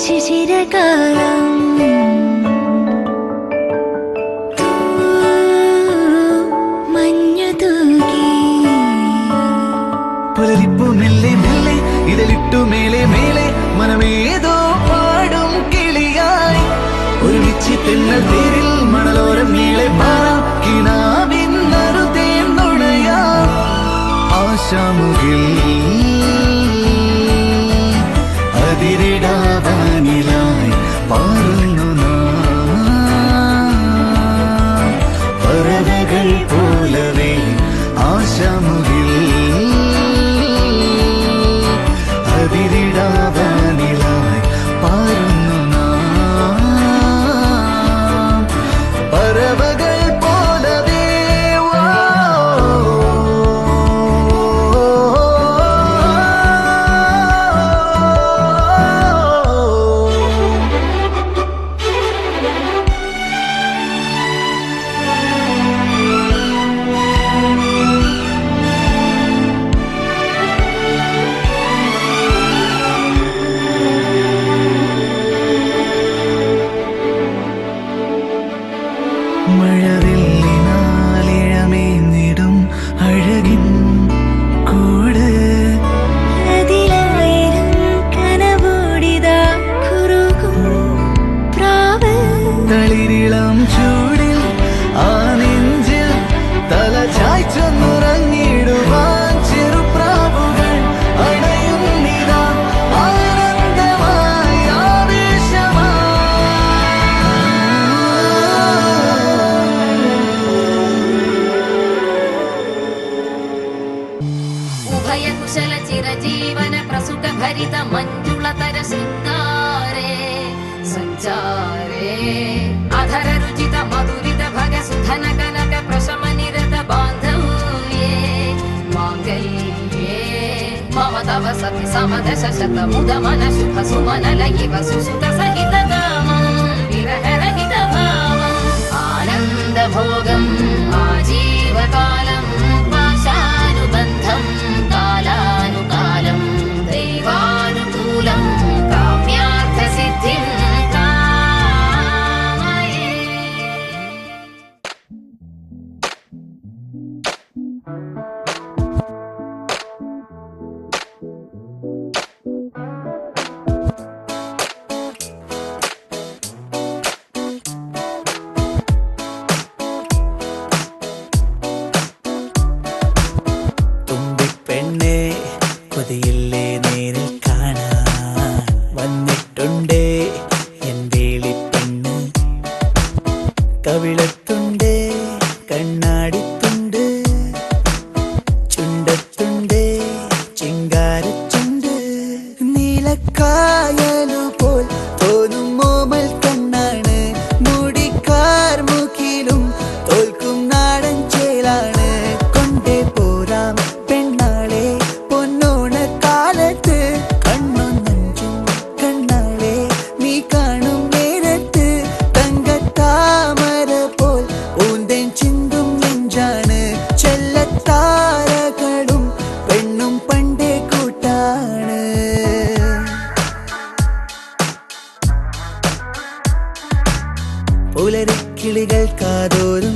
ശിശിരകാലം മഞ്ഞു തൂകി പുലരിപ്പു മെല്ലെ മെല്ലെ ഇതളിട്ടു മേലെ മേലെ മനമേതോ പാടും കിളിയായി ഒരുമിച്ച് തെന്നൽ തേരിൽ മണലോരം നീളെ പാറാം കിനാവിന്നറുതേൻ നുണയാം ആശാമുകിൽ അതിരിടാവാനിലായി പാറുന്നു പറവകൾ പോലവേ ആശാമുകിൽ അതിരിടാവാനിലായി പാറുന്നു പറവകൾ പോലവേ മഴവില്ലിനാലിഴമേഞ്ഞിടും അഴകിൻ കൂട് അതിലായിരം കനവോടിതാ കുറുകും പ്രാവ് തളിരിളം ചൂടിൽ ആ നെഞ്ചിൽ തല ചായ്ച്ചൊന്നുറങ്ങിടുവാൻ ചെറുപ്രാവുകൾ അണയുന്നിതാ ആനന്ദമായി ഉഭയകുശല ചിരജീവന പ്രസുഖ ഭരിത മഞ്ജുളതര ശൃംഗാരേ സഞ്ചാരേ അധര രുചിത മധുരിത ഭഗ സുധന കനക പ്രശമ നിരത ബാന്ധവ്യേ മാംഗല്യേ മമ തവ സതി സമദശ ശത മുദ മന ശുഭ സുമന ലയിവ സുസുത സഹിത കാമം വിരഹരഹിത ഭാവം ആനന്ദ ഭോഗം ആജീവകാലം പാശാനുബന്ധം കാലാനുകാലം ദൈവാനുകൂലം കാമ്യാർത്ഥ സിദ്ധിം കാമയേ. തുമ്പിപ്പെണ്ണേ കൊതിയില്ലേ നേരിൽ കാണാൻ വന്നിട്ടുണ്ടേ എൻ വേളിപ്പെണ്ണ് കവിളത്തുണ്ടേ കണ്ണാടിത്തുണ്ട് ചുണ്ടത്തുണ്ടേ ചിങ്കാരച്ചുണ്ട് നീലക്കായലു പോൽ തോന്നും മോമൽ കണ്ണാണ് മുടിക്കാർ മുഖിലും തോൽക്കും നാടൻ ചേലാണ് കൊണ്ടേ പോരാം പെണ്ണാളെ പൊന്നോണ കാലത്ത് കണ്ണും നെഞ്ചും കണ്ണാളെ നീ കാണും നേരത്ത് തങ്കത്താമര പോൽ ഊന്തൻ ചിന്തും നെഞ്ചാണ് ചെല്ലത്താരകളും പെണ്ണും പണ്ടേ കൂട്ടാണ് പുലരിക്കിളികൾ കാതോരും